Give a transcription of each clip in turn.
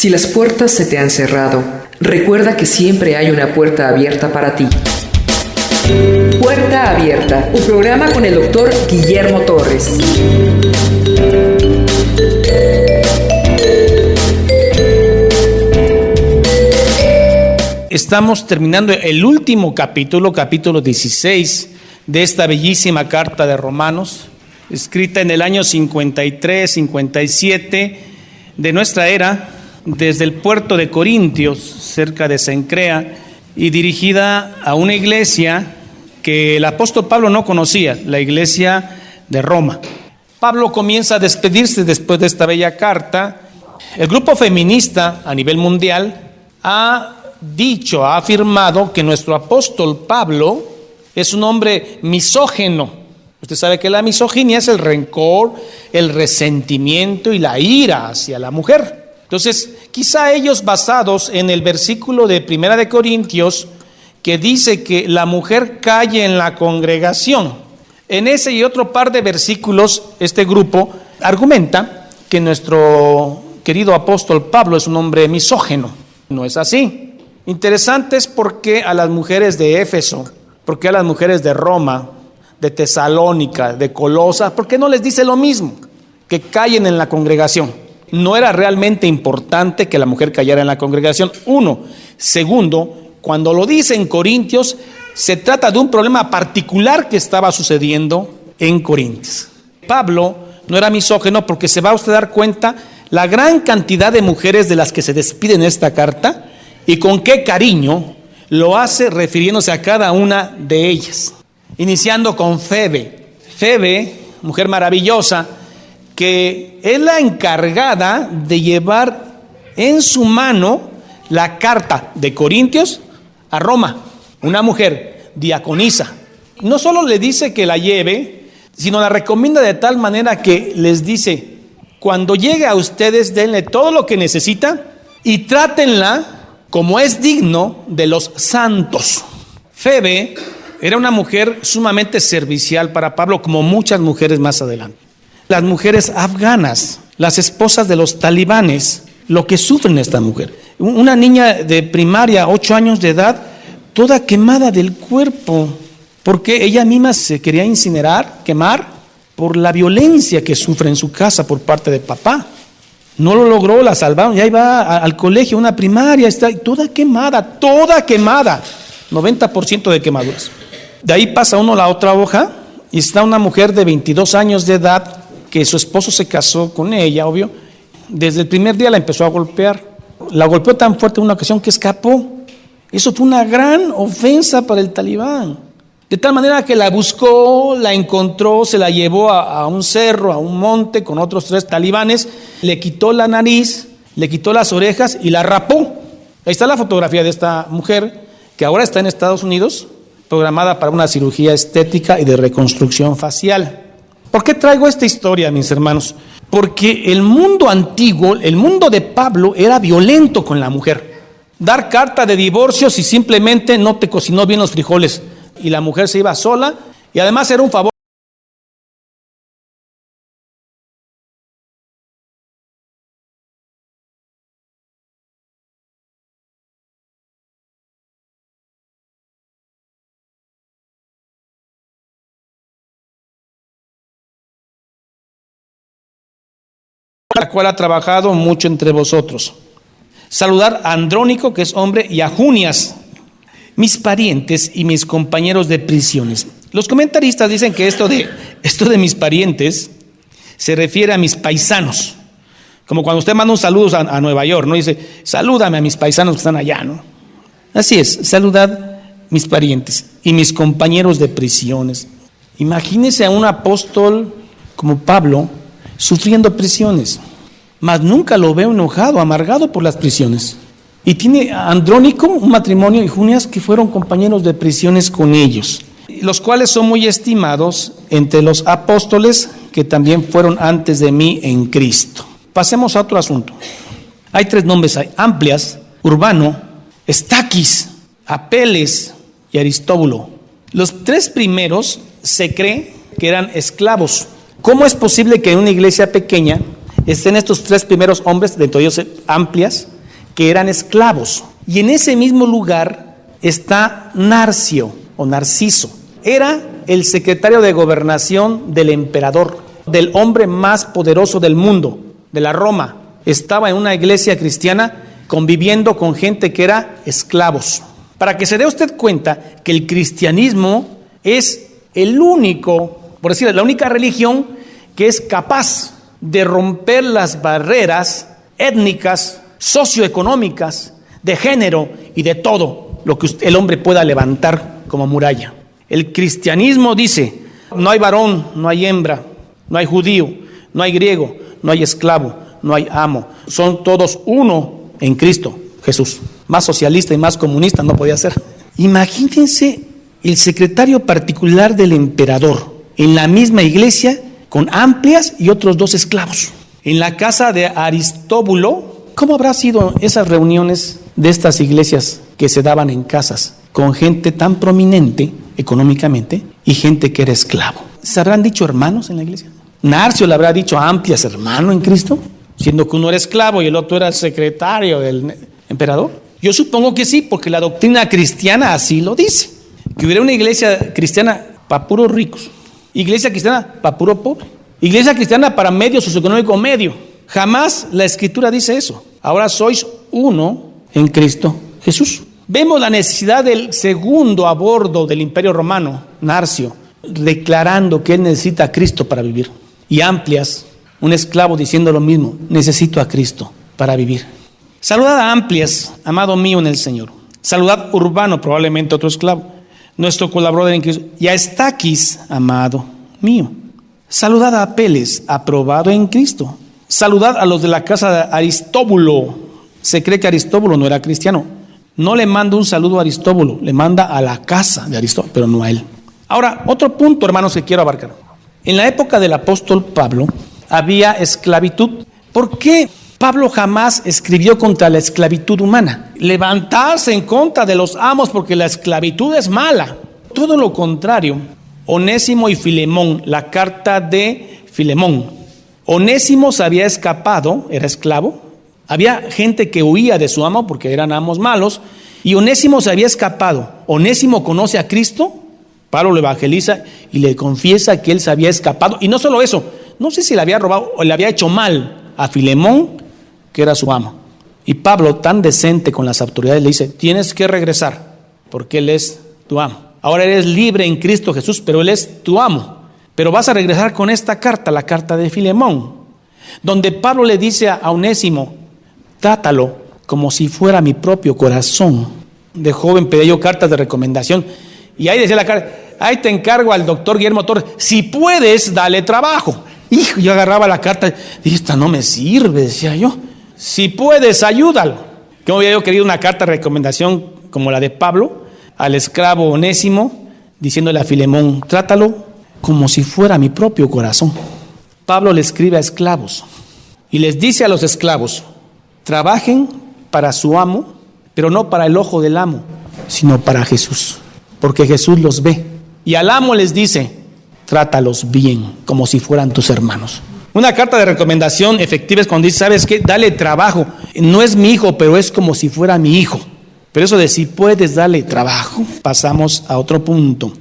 Si las puertas se te han cerrado, recuerda que siempre hay una puerta abierta para ti. Puerta Abierta, un programa con el doctor Guillermo Torres. Estamos terminando el último capítulo 16 de esta bellísima carta de Romanos, escrita en el año 53, 57 de nuestra era, desde el puerto de Corintios, cerca de Cencrea, y dirigida a una iglesia que el apóstol Pablo no conocía, la iglesia de Roma. Pablo comienza a despedirse después de esta bella carta. El grupo feminista a nivel mundial ha afirmado que nuestro apóstol Pablo es un hombre misógino. Usted sabe que la misoginia es el rencor, el resentimiento y la ira hacia la mujer. Entonces, quizá ellos, basados en el versículo de 1 de Corintios, que dice que la mujer calle en la congregación, en ese y otro par de versículos, este grupo argumenta que nuestro querido apóstol Pablo es un hombre misógino. No es así. Interesante es por qué a las mujeres de Éfeso, por qué a las mujeres de Roma, de Tesalónica, de Colosas, ¿por qué no les dice lo mismo? Que callen en la congregación. No era realmente importante que la mujer callara en la congregación, uno. Segundo, cuando lo dice en Corintios, se trata de un problema particular que estaba sucediendo en Corintios. Pablo no era misógino porque se va a usted dar cuenta la gran cantidad de mujeres de las que se despide en esta carta y con qué cariño lo hace refiriéndose a cada una de ellas. Iniciando con Febe. Febe, mujer maravillosa, que es la encargada de llevar en su mano la carta de Corintios a Roma. Una mujer diaconisa. No solo le dice que la lleve, sino la recomienda de tal manera que les dice: cuando llegue a ustedes, denle todo lo que necesita y trátenla como es digno de los santos. Febe era una mujer sumamente servicial para Pablo, como muchas mujeres más adelante. Las mujeres afganas, las esposas de los talibanes, lo que sufren esta mujer. Una niña de primaria, 8 años de edad, toda quemada del cuerpo, porque ella misma se quería incinerar, quemar, por la violencia que sufre en su casa por parte de papá. No lo logró, la salvaron, ya iba al colegio, una primaria, está toda quemada, 90% de quemaduras. De ahí pasa uno a la otra hoja y está una mujer de 22 años de edad, que su esposo se casó con ella, obvio. Desde el primer día la empezó a golpear. La golpeó tan fuerte en una ocasión que escapó. Eso fue una gran ofensa para el talibán. De tal manera que la buscó, la encontró, se la llevó a un cerro, a un monte con otros 3 talibanes, le quitó la nariz, le quitó las orejas y la rapó. Ahí está la fotografía de esta mujer, que ahora está en Estados Unidos, programada para una cirugía estética y de reconstrucción facial. ¿Por qué traigo esta historia, mis hermanos? Porque el mundo antiguo, el mundo de Pablo, era violento con la mujer. Dar carta de divorcio si simplemente no te cocinó bien los frijoles y la mujer se iba sola, y además era un favor. La cual ha trabajado mucho entre vosotros. Saludar a Andrónico, que es hombre, y a Junias, mis parientes y mis compañeros de prisiones. Los comentaristas dicen que esto de mis parientes se refiere a mis paisanos. Como cuando usted manda un saludo a Nueva York, ¿no? Dice, salúdame a mis paisanos que están allá, ¿no? Así es, saludad mis parientes y mis compañeros de prisiones. Imagínese a un apóstol como Pablo sufriendo prisiones, mas nunca lo veo enojado, amargado por las prisiones. Y tiene a Andrónico, un matrimonio, y Junias, que fueron compañeros de prisiones con ellos, los cuales son muy estimados entre los apóstoles que también fueron antes de mí en Cristo. Pasemos a otro asunto. Hay 3 nombres, hay Amplias, Urbano, Estaquis, Apeles y Aristóbulo. Los 3 primeros se cree que eran esclavos. ¿Cómo es posible que en una iglesia pequeña estén estos 3 primeros hombres, dentro de ellos Amplias, que eran esclavos. Y en ese mismo lugar está Narcio o Narciso. Era el secretario de gobernación del emperador, del hombre más poderoso del mundo, de la Roma. Estaba en una iglesia cristiana conviviendo con gente que era esclavos. Para que se dé usted cuenta que el cristianismo es el único, por decir, la única religión que es capaz de romper las barreras étnicas, socioeconómicas, de género y de todo lo que el hombre pueda levantar como muralla. El cristianismo dice, no hay varón, no hay hembra, no hay judío, no hay griego, no hay esclavo, no hay amo. Son todos uno en Cristo Jesús. Más socialista y más comunista no podía ser. Imagínense el secretario particular del emperador en la misma iglesia con Amplias y otros 2 esclavos. En la casa de Aristóbulo, ¿cómo habrá sido esas reuniones de estas iglesias que se daban en casas con gente tan prominente económicamente y gente que era esclavo? ¿Se habrán dicho hermanos en la iglesia? ¿Narcio le habrá dicho a Amplias hermano en Cristo? Siendo que uno era esclavo y el otro era el secretario del emperador. Yo supongo que sí, porque la doctrina cristiana así lo dice. Que hubiera una iglesia cristiana para puros ricos, iglesia cristiana para puro pobre, iglesia cristiana para medio socioeconómico medio. Jamás la escritura dice eso. Ahora sois uno en Cristo Jesús. Vemos la necesidad del segundo a bordo del Imperio Romano, Narcio, declarando que él necesita a Cristo para vivir. Y Amplias, un esclavo, diciendo lo mismo, necesito a Cristo para vivir. Saludad a Amplias, amado mío en el Señor. Saludad a Urbano, probablemente otro esclavo, nuestro colaborador en Cristo. Y a Estaquis, amado mío. Saludad a Apeles, aprobado en Cristo. Saludad a los de la casa de Aristóbulo. Se cree que Aristóbulo no era cristiano. No le manda un saludo a Aristóbulo, le manda a la casa de Aristóbulo, pero no a él. Ahora, otro punto, hermanos, que quiero abarcar. En la época del apóstol Pablo había esclavitud. ¿Por qué Pablo jamás escribió contra la esclavitud humana? Levantarse en contra de los amos porque la esclavitud es mala. Todo lo contrario. Onésimo y Filemón, la carta de Filemón. Onésimo se había escapado, era esclavo. Había gente que huía de su amo porque eran amos malos. Y Onésimo se había escapado. Onésimo conoce a Cristo. Pablo lo evangeliza y le confiesa que él se había escapado. Y no solo eso, no sé si le había robado o le había hecho mal a Filemón, que era su amo. Y Pablo, tan decente con las autoridades, le dice, tienes que regresar, porque él es tu amo. Ahora eres libre en Cristo Jesús, pero él es tu amo. Pero vas a regresar con esta carta, la carta de Filemón, donde Pablo le dice a Onésimo, trátalo como si fuera mi propio corazón. De joven pedí yo cartas de recomendación, y ahí decía la carta, ahí te encargo al doctor Guillermo Torres, si puedes, dale trabajo. Hijo, yo agarraba la carta y esta no me sirve, decía yo. Si puedes, ayúdalo. ¿Cómo había yo querido una carta de recomendación como la de Pablo al esclavo Onésimo, diciéndole a Filemón, trátalo como si fuera mi propio corazón? Pablo le escribe a esclavos y les dice a los esclavos, trabajen para su amo, pero no para el ojo del amo, sino para Jesús, porque Jesús los ve. Y al amo les dice, trátalos bien, como si fueran tus hermanos. Una carta de recomendación efectiva es cuando dice, ¿sabes qué? Dale trabajo. No es mi hijo, pero es como si fuera mi hijo. Pero eso de si puedes darle trabajo, pasamos a otro punto.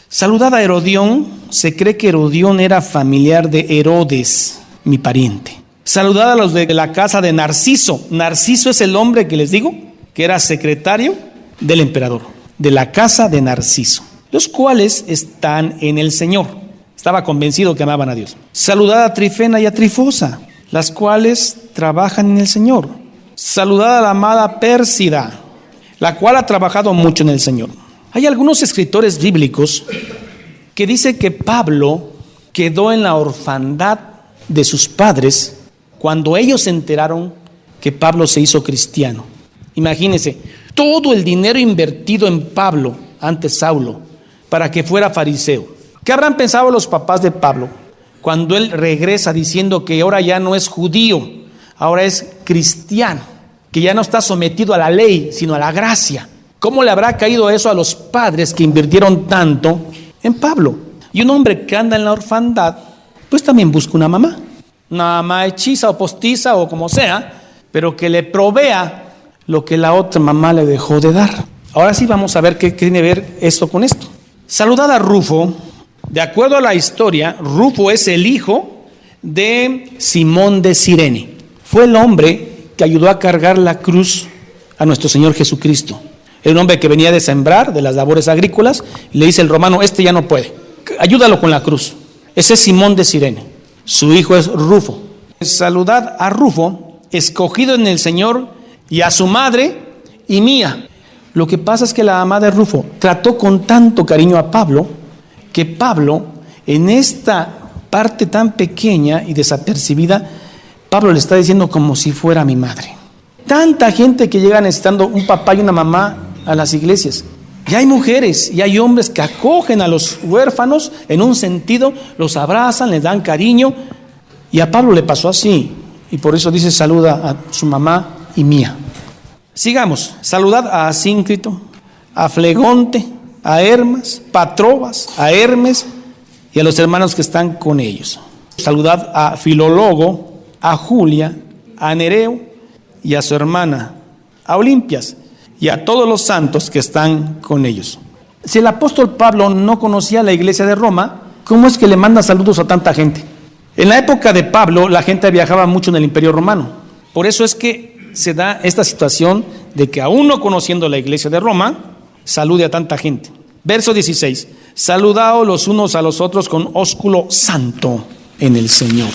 Saludad a Herodión. Se cree que Herodión era familiar de Herodes, mi pariente. Saludad a los de la casa de Narciso. Narciso es el hombre que les digo, que era secretario del emperador, de la casa de Narciso, los cuales están en el Señor. Estaba convencido que amaban a Dios. Saludad a Trifena y a Trifosa, las cuales trabajan en el Señor. Saludad a la amada Pérsida, la cual ha trabajado mucho en el Señor. Hay algunos escritores bíblicos que dicen que Pablo quedó en la orfandad de sus padres cuando ellos se enteraron que Pablo se hizo cristiano. Imagínense, todo el dinero invertido en Pablo, antes Saulo, para que fuera fariseo. ¿Qué habrán pensado los papás de Pablo cuando él regresa diciendo que ahora ya no es judío, ahora es cristiano, que ya no está sometido a la ley, sino a la gracia? ¿Cómo le habrá caído eso a los padres que invirtieron tanto en Pablo? Y un hombre que anda en la orfandad, pues también busca una mamá hechiza o postiza o como sea, pero que le provea lo que la otra mamá le dejó de dar. Ahora sí vamos a ver qué tiene que ver esto con esto. Saludad a Rufo. De acuerdo a la historia, Rufo es el hijo de Simón de Cirene. Fue el hombre que ayudó a cargar la cruz a nuestro Señor Jesucristo. Era un hombre que venía de sembrar, de las labores agrícolas, y le dice el romano, ya no puede, ayúdalo con la cruz. Ese es Simón de Cirene. Su hijo es Rufo. Saludad a Rufo, escogido en el Señor, y a su madre y mía. Lo que pasa es que la mamá de Rufo trató con tanto cariño a Pablo, que Pablo, en esta parte tan pequeña y desapercibida, Pablo le está diciendo como si fuera mi madre. Tanta gente que llega necesitando un papá y una mamá a las iglesias. Y hay mujeres y hay hombres que acogen a los huérfanos en un sentido, los abrazan, les dan cariño. Y a Pablo le pasó así. Y por eso dice, saluda a su mamá y mía. Sigamos. Saludad a Asíncrito, a Flegonte, a Hermas, Patrobas, a Hermes y a los hermanos que están con ellos. Saludad a Filólogo, a Julia, a Nereo y a su hermana, a Olimpias, y a todos los santos que están con ellos. Si el apóstol Pablo no conocía la iglesia de Roma, ¿cómo es que le manda saludos a tanta gente? En la época de Pablo, la gente viajaba mucho en el Imperio Romano. Por eso es que se da esta situación de que aún no conociendo la iglesia de Roma, salude a tanta gente. Verso 16. Saludaos los unos a los otros con ósculo santo en el Señor.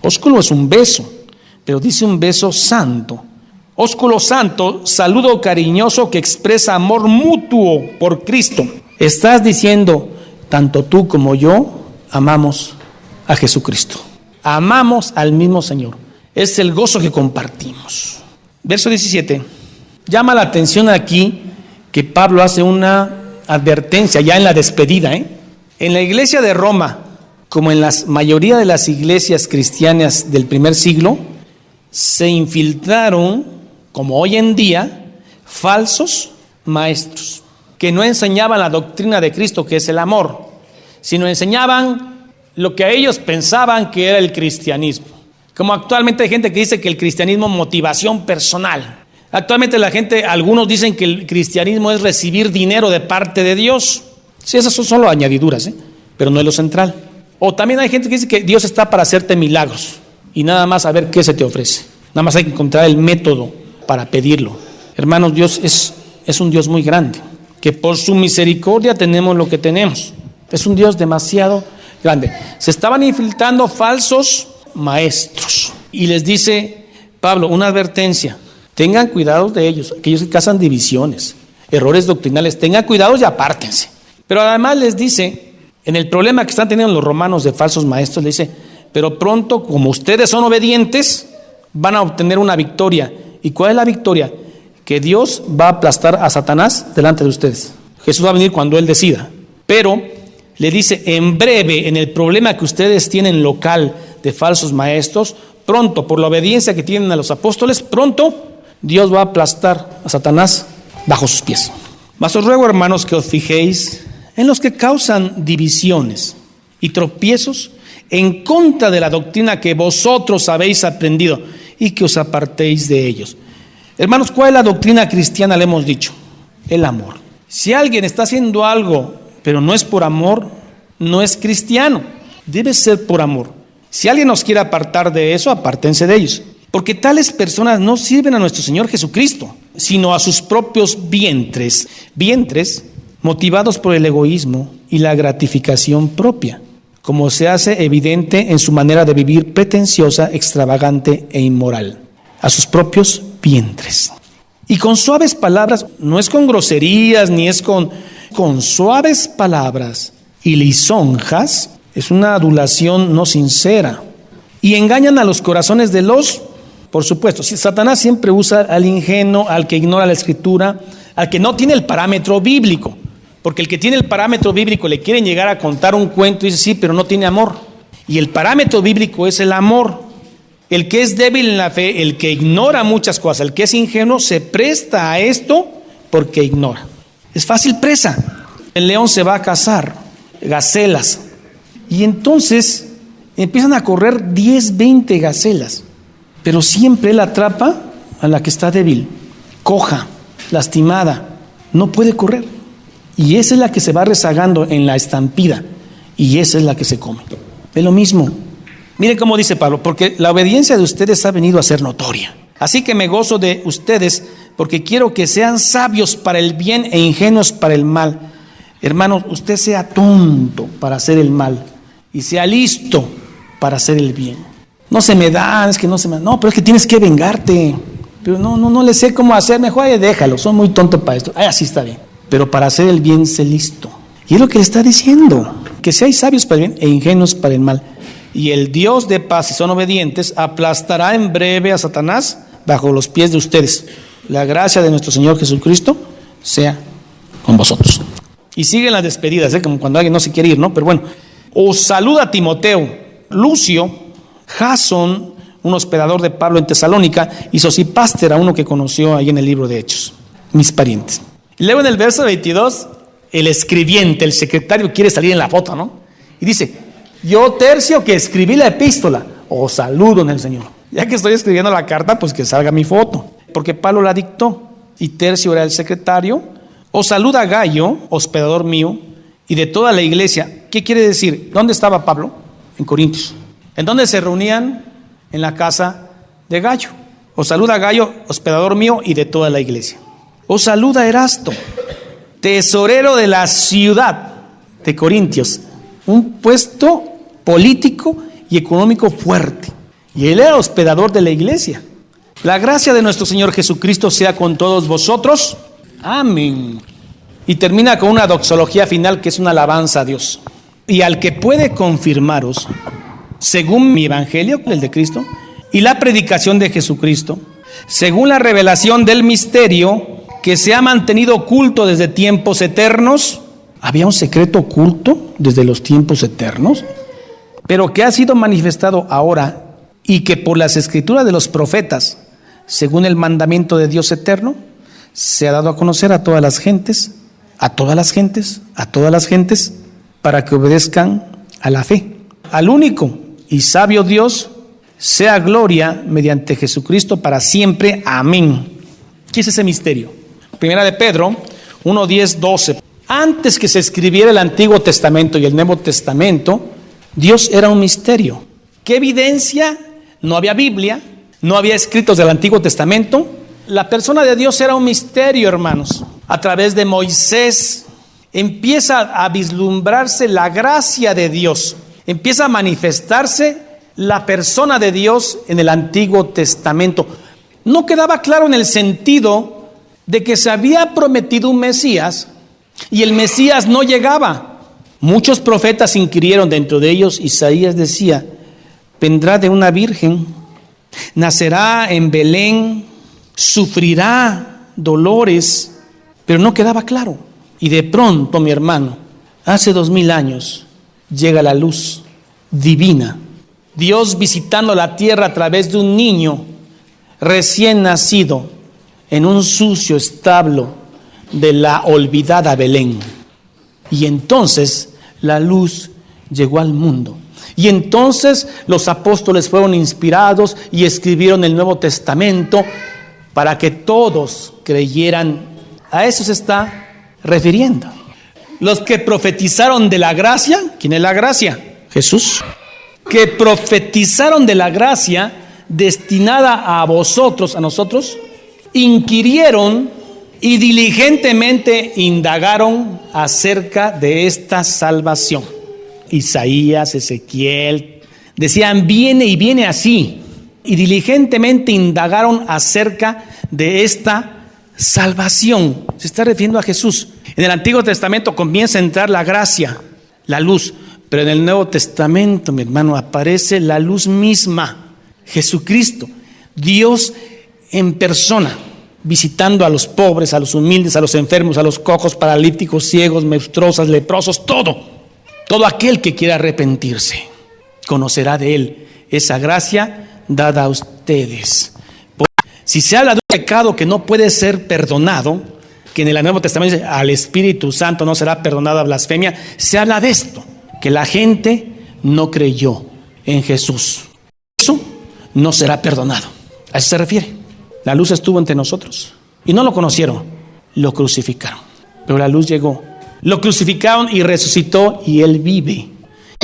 Ósculo es un beso, pero dice un beso santo. Ósculo santo, saludo cariñoso que expresa amor mutuo por Cristo. Estás diciendo, tanto tú como yo amamos a Jesucristo. Amamos al mismo Señor. Es el gozo que compartimos. Verso 17. Llama la atención aquí que Pablo hace una advertencia ya en la despedida. En la iglesia de Roma, como en la mayoría de las iglesias cristianas del primer siglo, se infiltraron, como hoy en día, falsos maestros que no enseñaban la doctrina de Cristo, que es el amor, sino enseñaban lo que ellos pensaban que era el cristianismo. Como actualmente hay gente que dice que el cristianismo es motivación personal. Actualmente algunos dicen que el cristianismo es recibir dinero de parte de Dios. Sí, esas son solo añadiduras, pero no es lo central. O también hay gente que dice que Dios está para hacerte milagros y nada más a ver qué se te ofrece. Nada más hay que encontrar el método para pedirlo. Hermanos, Dios es un Dios muy grande, que por su misericordia tenemos lo que tenemos. Es un Dios demasiado grande. Se estaban infiltrando falsos maestros. Y les dice Pablo, una advertencia. Tengan cuidado de ellos, aquellos que causan divisiones, errores doctrinales. Tengan cuidado y apártense. Pero además les dice, en el problema que están teniendo los romanos de falsos maestros, les dice, pero pronto, como ustedes son obedientes, van a obtener una victoria. ¿Y cuál es la victoria? Que Dios va a aplastar a Satanás delante de ustedes. Jesús va a venir cuando Él decida. Pero le dice, en breve, en el problema que ustedes tienen local de falsos maestros, pronto, por la obediencia que tienen a los apóstoles, pronto Dios va a aplastar a Satanás bajo sus pies. Mas os ruego, hermanos, que os fijéis en los que causan divisiones y tropiezos en contra de la doctrina que vosotros habéis aprendido y que os apartéis de ellos. Hermanos, ¿cuál es la doctrina cristiana? Le hemos dicho, el amor. Si alguien está haciendo algo, pero no es por amor, no es cristiano. Debe ser por amor. Si alguien nos quiere apartar de eso, apártense de ellos. Porque tales personas no sirven a nuestro Señor Jesucristo, sino a sus propios vientres. Vientres motivados por el egoísmo y la gratificación propia, como se hace evidente en su manera de vivir pretenciosa, extravagante e inmoral. A sus propios vientres. Y con suaves palabras, no es con groserías, ni es con suaves palabras y lisonjas, es una adulación no sincera. Y engañan a los corazones de los, por supuesto, Satanás siempre usa al ingenuo, al que ignora la escritura, al que no tiene el parámetro bíblico. Porque el que tiene el parámetro bíblico le quieren llegar a contar un cuento y dice, sí, pero no tiene amor. Y el parámetro bíblico es el amor. El que es débil en la fe, el que ignora muchas cosas, el que es ingenuo, se presta a esto porque ignora. Es fácil presa. El león se va a cazar, gacelas. Y entonces empiezan a correr 10, 20 gacelas. Pero siempre él atrapa a la que está débil. coja, lastimada, no puede correr. Y esa es la que se va rezagando en la estampida, y esa es la que se come. Es lo mismo. Miren cómo dice Pablo: porque la obediencia de ustedes ha venido a ser notoria. Así que me gozo de ustedes, porque quiero que sean sabios para el bien e ingenuos para el mal. Hermanos, usted sea tonto para hacer el mal y sea listo para hacer el bien. No se me da, es que no se me da. No, pero es que tienes que vengarte. Pero no le sé cómo hacer. Mejor déjalo, soy muy tonto para esto. Así está bien. Pero para hacer el bien, sé listo. Y es lo que le está diciendo: que seáis sabios para el bien e ingenuos para el mal. Y el Dios de paz, si son obedientes, aplastará en breve a Satanás bajo los pies de ustedes. La gracia de nuestro Señor Jesucristo sea con vosotros. Y siguen las despedidas, como cuando alguien no se quiere ir, ¿no? Pero bueno, os saluda Timoteo, Lucio, Jasón, un hospedador de Pablo en Tesalónica, y Sosipáster, a uno que conoció ahí en el libro de Hechos, mis parientes. Y luego en el verso 22, el escribiente, el secretario, quiere salir en la foto, ¿no? Y dice: yo, Tercio, que escribí la epístola, os saludo en el Señor. Ya que estoy escribiendo la carta, pues que salga mi foto, porque Pablo la dictó y Tercio era el secretario. Os saluda Gayo, hospedador mío, y de toda la iglesia. ¿Qué quiere decir? ¿Dónde estaba Pablo? En Corintios. ¿En dónde se reunían? En la casa de Gayo. Os saluda Gayo, hospedador mío, y de toda la iglesia. Os saluda Erasto, tesorero de la ciudad de Corintios, un puesto político y económico fuerte. Y él era hospedador de la iglesia. La gracia de nuestro Señor Jesucristo sea con todos vosotros. Amén. Y termina con una doxología final que es una alabanza a Dios. Y al que puede confirmaros, según mi evangelio, el de Cristo, y la predicación de Jesucristo, según la revelación del misterio que se ha mantenido oculto desde tiempos eternos. Había un secreto oculto desde los tiempos eternos, pero que ha sido manifestado ahora, y que por las escrituras de los profetas, según el mandamiento de Dios eterno, se ha dado a conocer a todas las gentes, para que obedezcan a la fe. Al único y sabio Dios sea gloria mediante Jesucristo para siempre. Amén. ¿Qué es ese misterio? Primera de Pedro 1, 10, 12. Antes que se escribiera el Antiguo Testamento y el Nuevo Testamento, Dios era un misterio. ¿Qué evidencia? No había Biblia, no había escritos del Antiguo Testamento. La persona de Dios era un misterio, hermanos. A través de Moisés empieza a vislumbrarse la gracia de Dios. Empieza a manifestarse la persona de Dios en el Antiguo Testamento. No quedaba claro en el sentido de que se había prometido un Mesías y el Mesías no llegaba. Muchos profetas inquirieron, dentro de ellos Isaías decía: vendrá de una virgen, nacerá en Belén, sufrirá dolores, pero no quedaba claro. Y de pronto, mi hermano, hace 2000 años, llega la luz divina. Dios visitando la tierra a través de un niño recién nacido en un sucio establo de la olvidada Belén. Y entonces la luz llegó al mundo. Y entonces los apóstoles fueron inspirados y escribieron el Nuevo Testamento para que todos creyeran. A eso se está refiriendo. Los que profetizaron de la gracia, ¿quién es la gracia? Jesús. Que profetizaron de la gracia destinada a vosotros, a nosotros, inquirieron y diligentemente indagaron acerca de esta salvación. Isaías, Ezequiel, decían: viene y viene así. Y diligentemente indagaron acerca de esta salvación. Se está refiriendo a Jesús. En el Antiguo Testamento comienza a entrar la gracia, la luz, pero en el Nuevo Testamento, mi hermano, aparece la luz misma, Jesucristo, Dios en persona, visitando a los pobres, a los humildes, a los enfermos, a los cojos, paralíticos, ciegos, menstruosas, leprosos, todo aquel que quiera arrepentirse conocerá de él esa gracia dada a ustedes. Si se habla de un pecado que no puede ser perdonado, que en el Nuevo Testamento dice: al Espíritu Santo no será perdonada blasfemia, se habla de esto, que la gente no creyó en Jesús. Eso no será perdonado. A eso se refiere. La luz estuvo entre nosotros y no lo conocieron, lo crucificaron. Pero la luz llegó. Lo crucificaron y resucitó y Él vive.